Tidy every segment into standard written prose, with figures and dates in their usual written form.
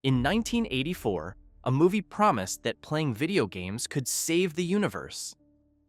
In 1984, a movie promised that playing video games could save the universe.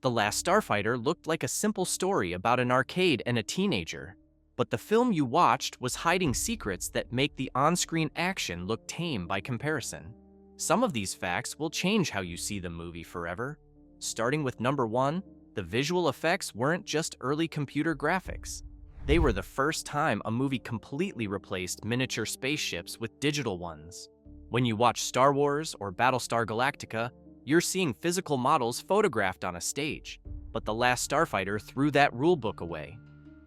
The Last Starfighter looked like a simple story about an arcade and a teenager, but the film you watched was hiding secrets that make the on-screen action look tame by comparison. Some of these facts will change how you see the movie forever. Starting with number 1, the visual effects weren't just early computer graphics. They were the first time a movie completely replaced miniature spaceships with digital ones. When you watch Star Wars or Battlestar Galactica, you're seeing physical models photographed on a stage, but The Last Starfighter threw that rulebook away.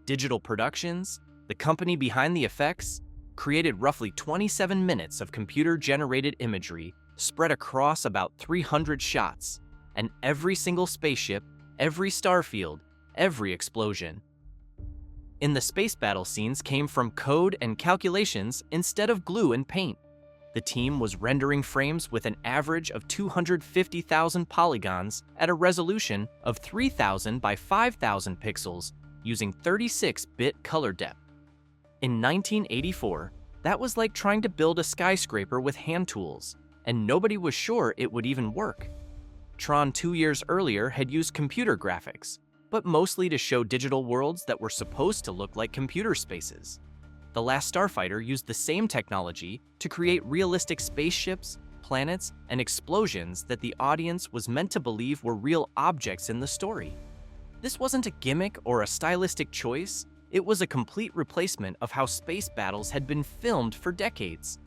Digital Productions, the company behind the effects, created roughly 27 minutes of computer-generated imagery spread across about 300 shots, and every single spaceship, every starfield, every explosion. In the space battle scenes came from code and calculations instead of glue and paint. The team was rendering frames with an average of 250,000 polygons at a resolution of 3,000 by 5,000 pixels using 36-bit color depth. In 1984, that was like trying to build a skyscraper with hand tools, and nobody was sure it would even work. Tron 2 years earlier had used computer graphics, but mostly to show digital worlds that were supposed to look like computer spaces. The Last Starfighter used the same technology to create realistic spaceships, planets, and explosions that the audience was meant to believe were real objects in the story. This wasn't a gimmick or a stylistic choice, it was a complete replacement of how space battles had been filmed for decades.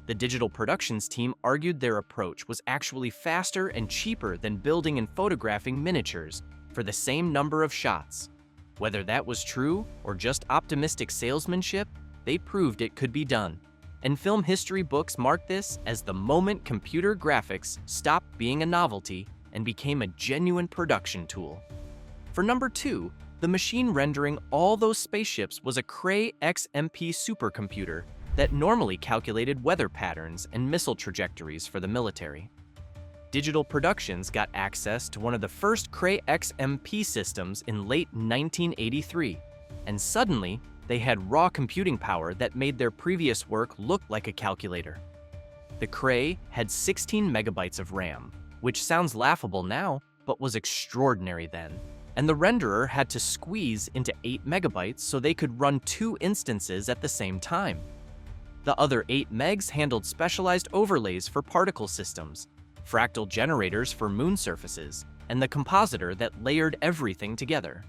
The digital productions team argued their approach was actually faster and cheaper than building and photographing miniatures for the same number of shots. Whether that was true or just optimistic salesmanship, they proved it could be done. And film history books mark this as the moment computer graphics stopped being a novelty and became a genuine production tool. For number 2, the machine rendering all those spaceships was a Cray XMP supercomputer that normally calculated weather patterns and missile trajectories for the military. Digital Productions got access to one of the first Cray XMP systems in late 1983, and suddenly, they had raw computing power that made their previous work look like a calculator. The Cray had 16 megabytes of RAM, which sounds laughable now, but was extraordinary then. And the renderer had to squeeze into 8 megabytes so they could run 2 instances at the same time. The other 8 megs handled specialized overlays for particle systems, fractal generators for moon surfaces, and the compositor that layered everything together.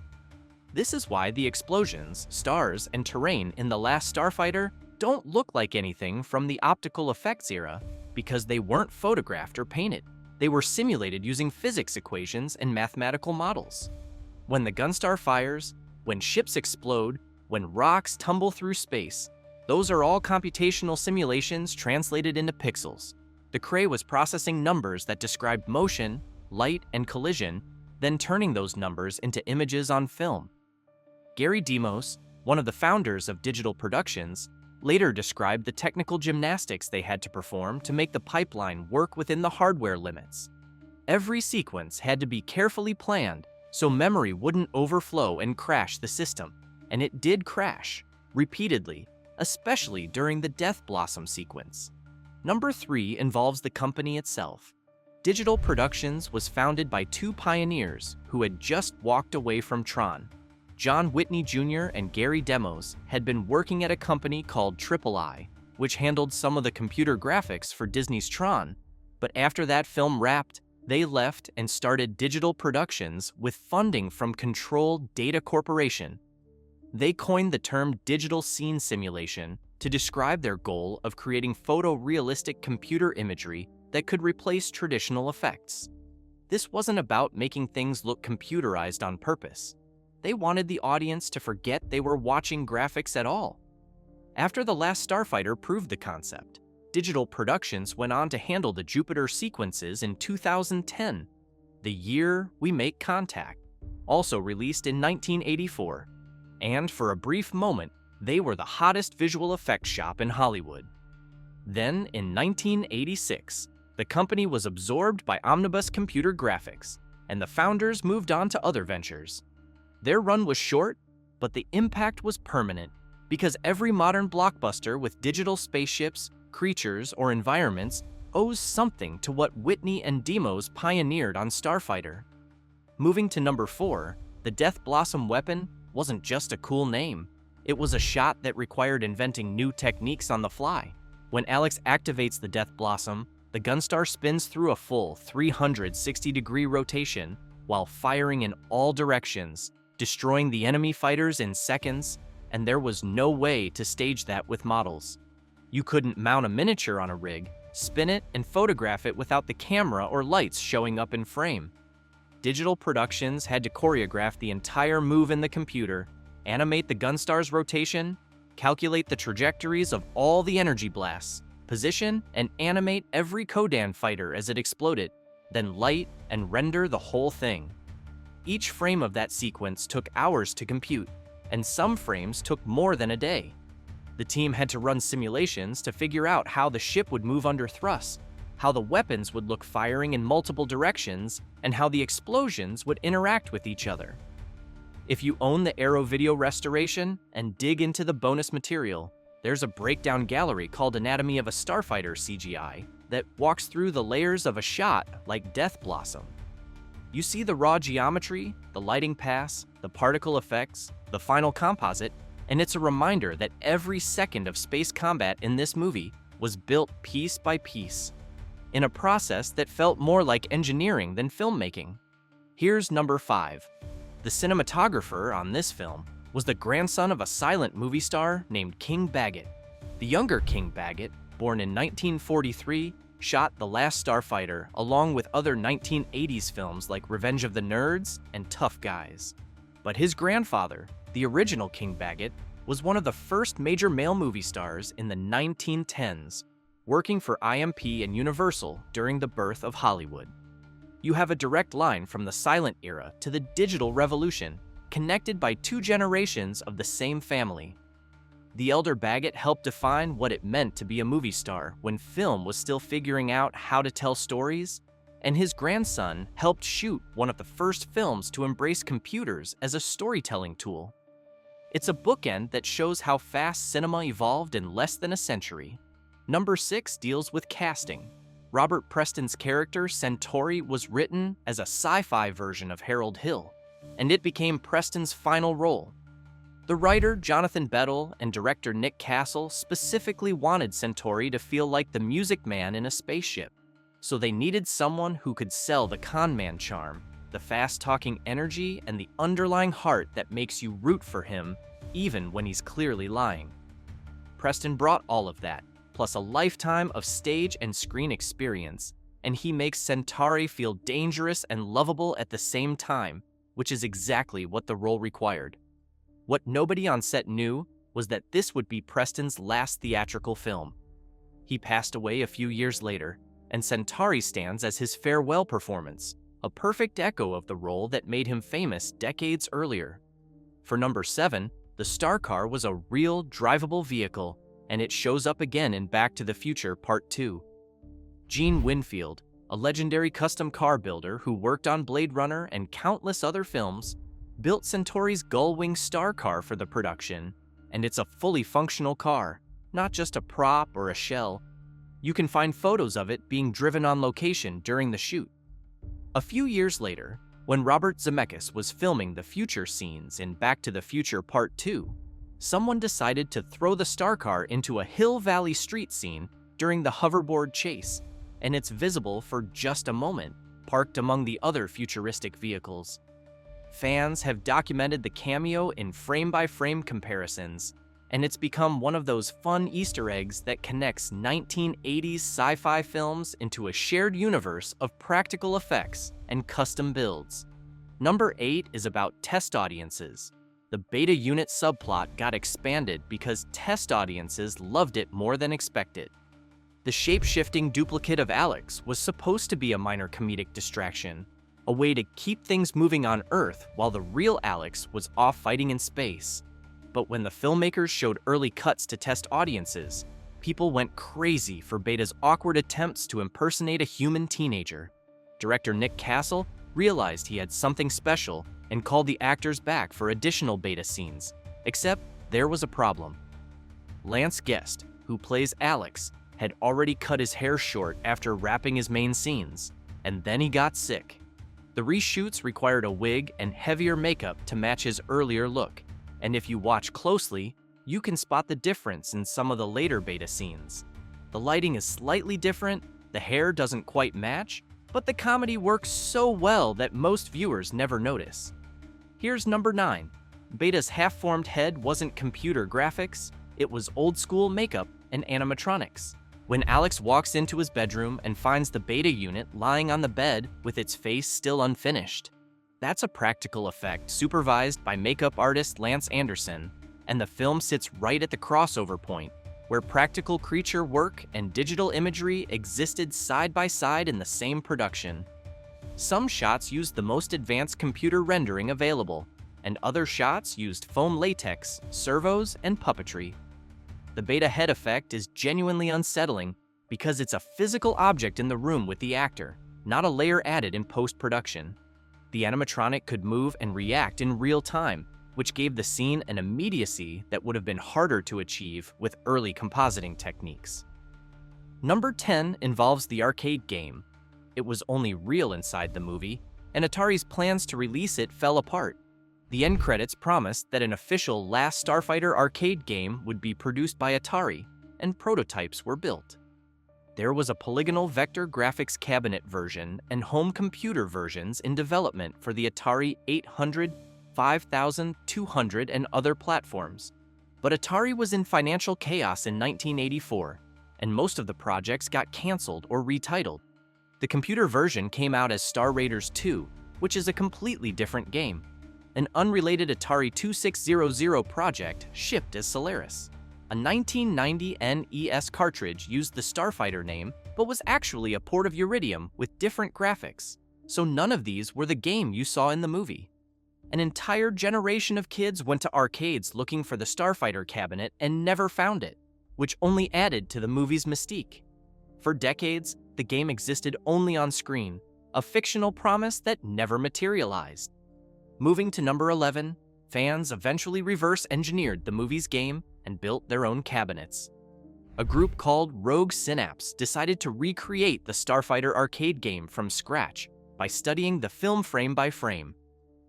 This is why the explosions, stars, and terrain in The Last Starfighter don't look like anything from the optical effects era because they weren't photographed or painted. They were simulated using physics equations and mathematical models. When the Gunstar fires, when ships explode, when rocks tumble through space, those are all computational simulations translated into pixels. The Cray was processing numbers that described motion, light, and collision, then turning those numbers into images on film. Gary Demos, one of the founders of Digital Productions, later described the technical gymnastics they had to perform to make the pipeline work within the hardware limits. Every sequence had to be carefully planned so memory wouldn't overflow and crash the system, and it did crash, repeatedly, especially during the Death Blossom sequence. Number 3 involves the company itself. Digital Productions was founded by 2 pioneers who had just walked away from Tron. John Whitney Jr. and Gary Demos had been working at a company called III, which handled some of the computer graphics for Disney's Tron, but after that film wrapped, they left and started Digital Productions with funding from Control Data Corporation. They coined the term digital scene simulation to describe their goal of creating photorealistic computer imagery that could replace traditional effects. This wasn't about making things look computerized on purpose. They wanted the audience to forget they were watching graphics at all. After The Last Starfighter proved the concept, Digital Productions went on to handle the Jupiter sequences in 2010, the year we make contact, also released in 1984. And for a brief moment, they were the hottest visual effects shop in Hollywood. Then, in 1986, the company was absorbed by Omnibus Computer Graphics, and the founders moved on to other ventures. Their run was short, but the impact was permanent, because every modern blockbuster with digital spaceships, creatures, or environments owes something to what Whitney and Demos pioneered on Starfighter. Moving to number 4, the Death Blossom weapon wasn't just a cool name. It was a shot that required inventing new techniques on the fly. When Alex activates the Death Blossom, the Gunstar spins through a full 360-degree rotation while firing in all directions, destroying the enemy fighters in seconds, and there was no way to stage that with models. You couldn't mount a miniature on a rig, spin it, and photograph it without the camera or lights showing up in frame. Digital productions had to choreograph the entire move in the computer, animate the Gunstar's rotation, calculate the trajectories of all the energy blasts, position and animate every Kodan fighter as it exploded, then light and render the whole thing. Each frame of that sequence took hours to compute, and some frames took more than a day. The team had to run simulations to figure out how the ship would move under thrust, how the weapons would look firing in multiple directions, and how the explosions would interact with each other. If you own the Aero video restoration and dig into the bonus material, there's a breakdown gallery called Anatomy of a Starfighter CGI that walks through the layers of a shot like Death Blossom. You see the raw geometry, the lighting pass, the particle effects, the final composite, and it's a reminder that every second of space combat in this movie was built piece by piece, in a process that felt more like engineering than filmmaking. Here's number 5. The cinematographer on this film was the grandson of a silent movie star named King Baggett. The younger King Baggett, born in 1943, shot The Last Starfighter along with other 1980s films like Revenge of the Nerds and Tough Guys. But his grandfather, the original King Baggett, was one of the first major male movie stars in the 1910s, working for IMP and Universal during the birth of Hollywood. You have a direct line from the silent era to the digital revolution, connected by 2 generations of the same family. The elder Baggett helped define what it meant to be a movie star when film was still figuring out how to tell stories, and his grandson helped shoot one of the first films to embrace computers as a storytelling tool. It's a bookend that shows how fast cinema evolved in less than a century. Number 6 deals with casting. Robert Preston's character, Centauri, was written as a sci-fi version of Harold Hill, and it became Preston's final role. The writer, Jonathan Bettel, and director Nick Castle specifically wanted Centauri to feel like the Music Man in a spaceship, so they needed someone who could sell the con man charm, the fast-talking energy, and the underlying heart that makes you root for him even when he's clearly lying. Preston brought all of that, plus a lifetime of stage and screen experience, and he makes Centauri feel dangerous and lovable at the same time, which is exactly what the role required. What nobody on set knew was that this would be Preston's last theatrical film. He passed away a few years later, and Centauri stands as his farewell performance, a perfect echo of the role that made him famous decades earlier. For number 7, the Star Car was a real, drivable vehicle, and it shows up again in Back to the Future Part 2. Gene Winfield, a legendary custom car builder who worked on Blade Runner and countless other films, built Centauri's gull-wing Star Car for the production, and it's a fully functional car, not just a prop or a shell. You can find photos of it being driven on location during the shoot. A few years later, when Robert Zemeckis was filming the future scenes in Back to the Future Part 2, someone decided to throw the Star Car into a Hill Valley Street scene during the hoverboard chase, and it's visible for just a moment, parked among the other futuristic vehicles. Fans have documented the cameo in frame-by-frame comparisons, and it's become one of those fun Easter eggs that connects 1980s sci-fi films into a shared universe of practical effects and custom builds. Number 8 is about test audiences. The beta unit subplot got expanded because test audiences loved it more than expected. The shape-shifting duplicate of Alex was supposed to be a minor comedic distraction, a way to keep things moving on Earth while the real Alex was off fighting in space. But when the filmmakers showed early cuts to test audiences, people went crazy for Beta's awkward attempts to impersonate a human teenager. Director Nick Castle realized he had something special and called the actors back for additional Beta scenes, except there was a problem. Lance Guest, who plays Alex, had already cut his hair short after wrapping his main scenes, and then he got sick. The reshoots required a wig and heavier makeup to match his earlier look, and if you watch closely, you can spot the difference in some of the later beta scenes. The lighting is slightly different, the hair doesn't quite match, but the comedy works so well that most viewers never notice. Here's number 9. Beta's half-formed head wasn't computer graphics, it was old-school makeup and animatronics. When Alex walks into his bedroom and finds the beta unit lying on the bed with its face still unfinished, that's a practical effect supervised by makeup artist Lance Anderson, and the film sits right at the crossover point, where practical creature work and digital imagery existed side by side in the same production. Some shots used the most advanced computer rendering available, and other shots used foam latex, servos, and puppetry. The beta head effect is genuinely unsettling because it's a physical object in the room with the actor, not a layer added in post-production. The animatronic could move and react in real time, which gave the scene an immediacy that would have been harder to achieve with early compositing techniques. Number 10 involves the arcade game. It was only real inside the movie, and Atari's plans to release it fell apart. The end credits promised that an official Last Starfighter arcade game would be produced by Atari, and prototypes were built. There was a polygonal vector graphics cabinet version and home computer versions in development for the Atari 800, 5200, and other platforms. But Atari was in financial chaos in 1984, and most of the projects got canceled or retitled. The computer version came out as Star Raiders 2, which is a completely different game. An unrelated Atari 2600 project shipped as Solaris. A 1990 NES cartridge used the Starfighter name, but was actually a port of Uridium with different graphics, so none of these were the game you saw in the movie. An entire generation of kids went to arcades looking for the Starfighter cabinet and never found it, which only added to the movie's mystique. For decades, the game existed only on screen, a fictional promise that never materialized. Moving to number 11, fans eventually reverse-engineered the movie's game and built their own cabinets. A group called Rogue Synapse decided to recreate the Starfighter arcade game from scratch by studying the film frame by frame.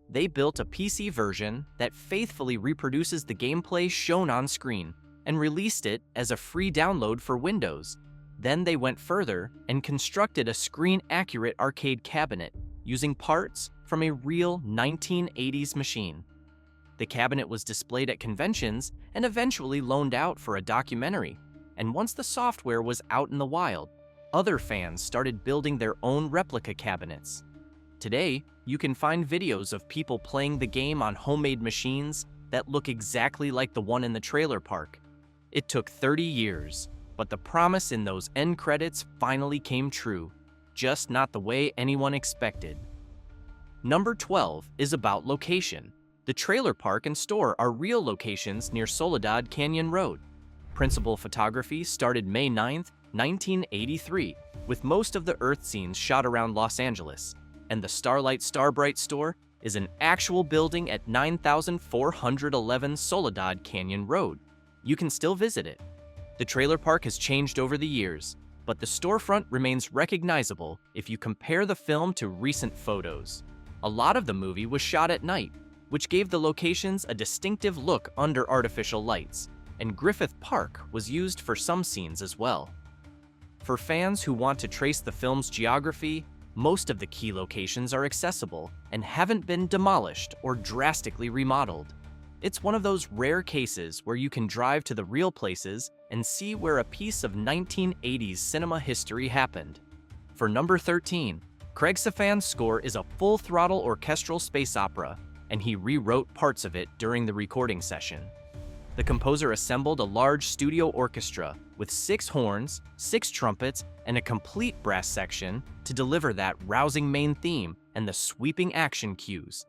They built a PC version that faithfully reproduces the gameplay shown on screen and released it as a free download for Windows. Then they went further and constructed a screen-accurate arcade cabinet using parts from a real 1980s machine. The cabinet was displayed at conventions and eventually loaned out for a documentary, and once the software was out in the wild, other fans started building their own replica cabinets. Today, you can find videos of people playing the game on homemade machines that look exactly like the one in the trailer park. It took 30 years, but the promise in those end credits finally came true, just not the way anyone expected. Number 12 is about location. The trailer park and store are real locations near Soledad Canyon Road. Principal photography started May 9, 1983, with most of the Earth scenes shot around Los Angeles, and the Starlight Starbright store is an actual building at 9411 Soledad Canyon Road. You can still visit it. The trailer park has changed over the years, but the storefront remains recognizable if you compare the film to recent photos. A lot of the movie was shot at night, which gave the locations a distinctive look under artificial lights, and Griffith Park was used for some scenes as well. For fans who want to trace the film's geography, most of the key locations are accessible and haven't been demolished or drastically remodeled. It's one of those rare cases where you can drive to the real places and see where a piece of 1980s cinema history happened. For number 13, Craig Safan's score is a full-throttle orchestral space opera, and he rewrote parts of it during the recording session. The composer assembled a large studio orchestra with 6 horns, 6 trumpets, and a complete brass section to deliver that rousing main theme and the sweeping action cues.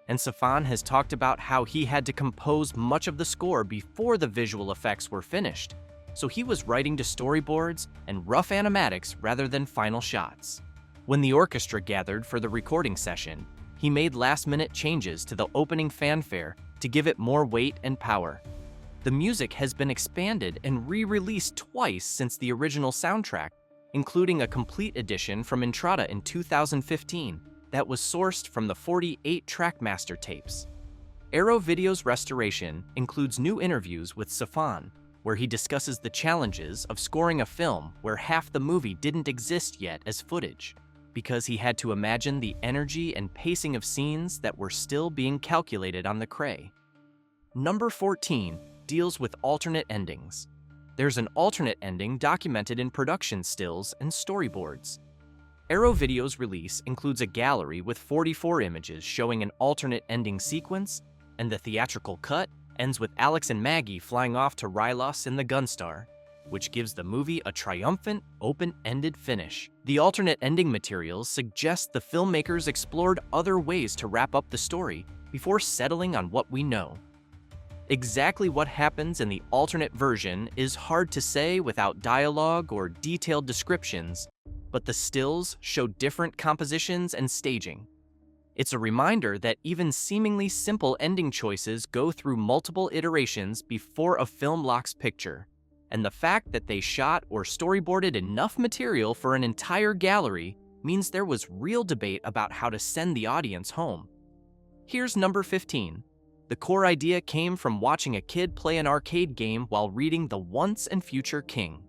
And Safan has talked about how he had to compose much of the score before the visual effects were finished, so he was writing to storyboards and rough animatics rather than final shots. When the orchestra gathered for the recording session, he made last-minute changes to the opening fanfare to give it more weight and power. The music has been expanded and re-released twice since the original soundtrack, including a complete edition from Intrada in 2015 that was sourced from the 48-track master tapes. Arrow Video's restoration includes new interviews with Safan, where he discusses the challenges of scoring a film where half the movie didn't exist yet as footage, because he had to imagine the energy and pacing of scenes that were still being calculated on the Cray. Number 14 deals with alternate endings. There's an alternate ending documented in production stills and storyboards. Arrow Video's release includes a gallery with 44 images showing an alternate ending sequence, and the theatrical cut ends with Alex and Maggie flying off to Rylos in the Gunstar, which gives the movie a triumphant, open-ended finish. The alternate ending materials suggest the filmmakers explored other ways to wrap up the story before settling on what we know. Exactly what happens in the alternate version is hard to say without dialogue or detailed descriptions, but the stills show different compositions and staging. It's a reminder that even seemingly simple ending choices go through multiple iterations before a film locks picture, and the fact that they shot or storyboarded enough material for an entire gallery means there was real debate about how to send the audience home. Here's number 15. The core idea came from watching a kid play an arcade game while reading The Once and Future King.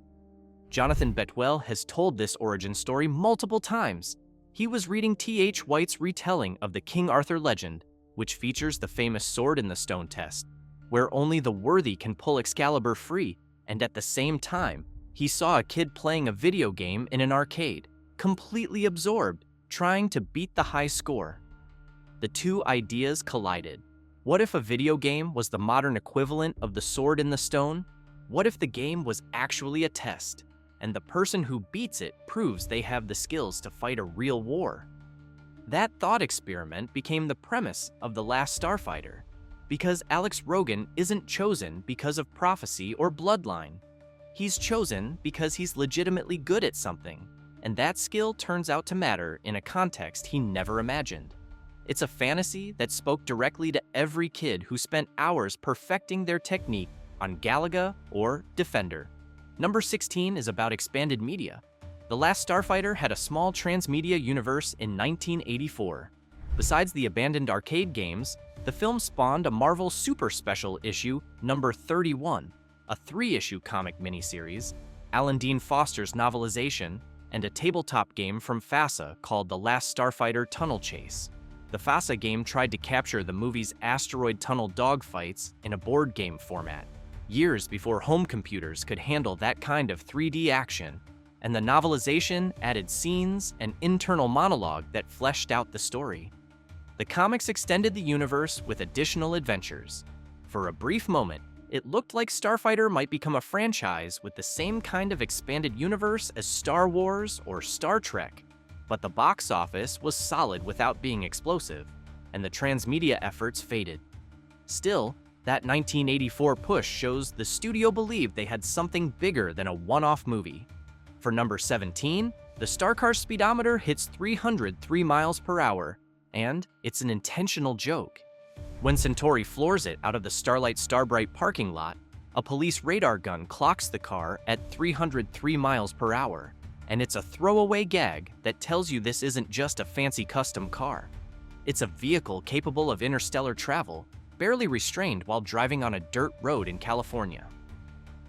Jonathan Betwell has told this origin story multiple times. He was reading T.H. White's retelling of the King Arthur legend, which features the famous sword in the stone test, where only the worthy can pull Excalibur free, and at the same time, he saw a kid playing a video game in an arcade, completely absorbed, trying to beat the high score. The two ideas collided. What if a video game was the modern equivalent of the sword in the stone? What if the game was actually a test, and the person who beats it proves they have the skills to fight a real war? That thought experiment became the premise of The Last Starfighter, because Alex Rogan isn't chosen because of prophecy or bloodline. He's chosen because he's legitimately good at something, and that skill turns out to matter in a context he never imagined. It's a fantasy that spoke directly to every kid who spent hours perfecting their technique on Galaga or Defender. Number 16 is about expanded media. The Last Starfighter had a small transmedia universe in 1984. Besides the abandoned arcade games, the film spawned a Marvel Super Special issue number 31, a 3-issue comic miniseries, Alan Dean Foster's novelization, and a tabletop game from FASA called The Last Starfighter Tunnel Chase. The FASA game tried to capture the movie's asteroid tunnel dogfights in a board game format, years before home computers could handle that kind of 3D action, and the novelization added scenes and internal monologue that fleshed out the story. The comics extended the universe with additional adventures. For a brief moment, it looked like Starfighter might become a franchise with the same kind of expanded universe as Star Wars or Star Trek, but the box office was solid without being explosive, and the transmedia efforts faded. Still, that 1984 push shows the studio believed they had something bigger than a one-off movie. For number 17, the Star Car speedometer hits 303 miles per hour, and it's an intentional joke. When Centauri floors it out of the Starlight Starbright parking lot, a police radar gun clocks the car at 303 miles per hour, and it's a throwaway gag that tells you this isn't just a fancy custom car. It's a vehicle capable of interstellar travel, barely restrained while driving on a dirt road in California.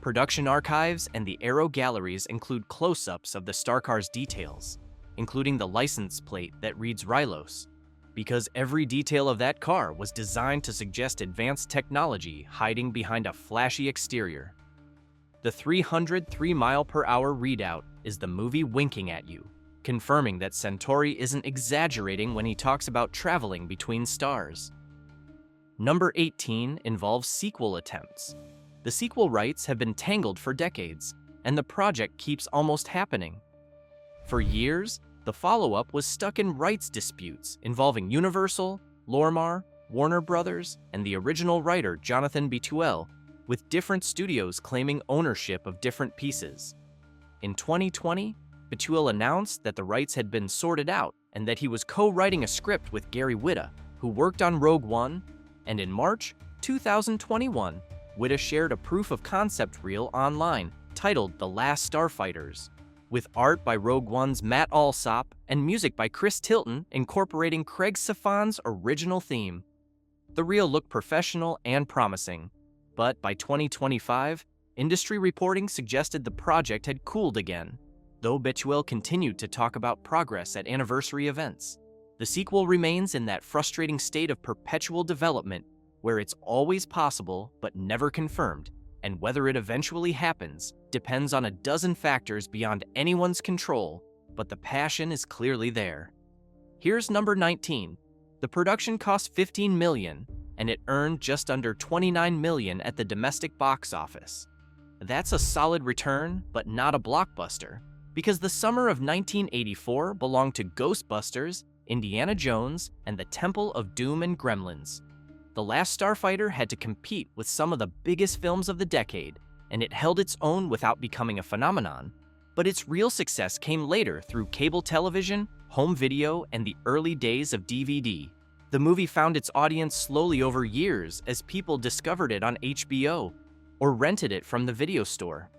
Production archives and the Arrow galleries include close-ups of the Star Car's details, including the license plate that reads Rylos, because every detail of that car was designed to suggest advanced technology hiding behind a flashy exterior. The 303 mile per hour readout is the movie winking at you, confirming that Centauri isn't exaggerating when he talks about traveling between stars. Number 18 involves sequel attempts. The sequel rights have been tangled for decades, and the project keeps almost happening. For years, the follow-up was stuck in rights disputes involving Universal, Lorimar, Warner Brothers, and the original writer Jonathan Betwell, with different studios claiming ownership of different pieces. In 2020, Betwell announced that the rights had been sorted out and that he was co-writing a script with Gary Whitta, who worked on Rogue One, and in March 2021, Weta shared a proof-of-concept reel online titled The Last Starfighters, with art by Rogue One's Matt Alsop and music by Chris Tilton incorporating Craig Safan's original theme. The reel looked professional and promising, but by 2025, industry reporting suggested the project had cooled again, though Betuel continued to talk about progress at anniversary events. The sequel remains in that frustrating state of perpetual development where it's always possible but never confirmed, and whether it eventually happens depends on a dozen factors beyond anyone's control, but the passion is clearly there. Here's number 19. The production cost $15 million, and it earned just under $29 million at the domestic box office. That's a solid return, but not a blockbuster, because the summer of 1984 belonged to Ghostbusters, Indiana Jones, and the Temple of Doom and Gremlins. The Last Starfighter had to compete with some of the biggest films of the decade, and it held its own without becoming a phenomenon. But its real success came later through cable television, home video, and the early days of DVD. The movie found its audience slowly over years as people discovered it on HBO or rented it from the video store.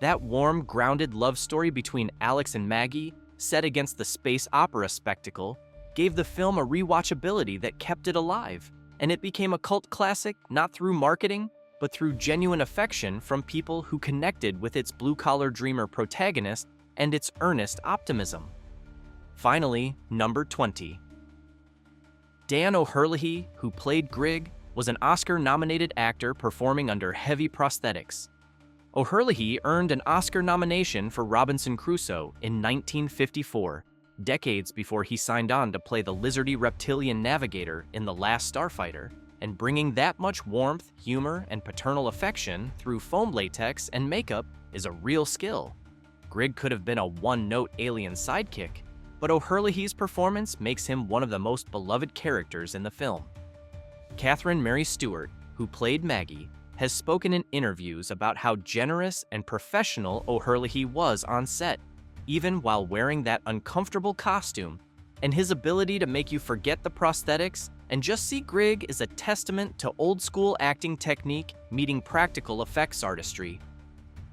That warm, grounded love story between Alex and Maggie, set against the space opera spectacle, gave the film a rewatchability that kept it alive, and it became a cult classic not through marketing, but through genuine affection from people who connected with its blue-collar dreamer protagonist and its earnest optimism. Finally, number 20. Dan O'Herlihy, who played Grigg, was an Oscar-nominated actor performing under heavy prosthetics. O'Herlihy earned an Oscar nomination for Robinson Crusoe in 1954, decades before he signed on to play the lizardy reptilian navigator in The Last Starfighter, and bringing that much warmth, humor, and paternal affection through foam latex and makeup is a real skill. Grigg could have been a one-note alien sidekick, but O'Herlihy's performance makes him one of the most beloved characters in the film. Catherine Mary Stewart, who played Maggie, has spoken in interviews about how generous and professional O'Herlihy was on set, even while wearing that uncomfortable costume, and his ability to make you forget the prosthetics and just see Grigg is a testament to old-school acting technique meeting practical effects artistry.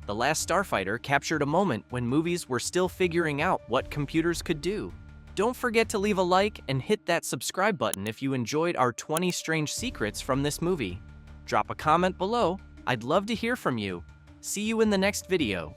The Last Starfighter captured a moment when movies were still figuring out what computers could do. Don't forget to leave a like and hit that subscribe button if you enjoyed our 20 strange secrets from this movie. Drop a comment below. I'd love to hear from you. See you in the next video.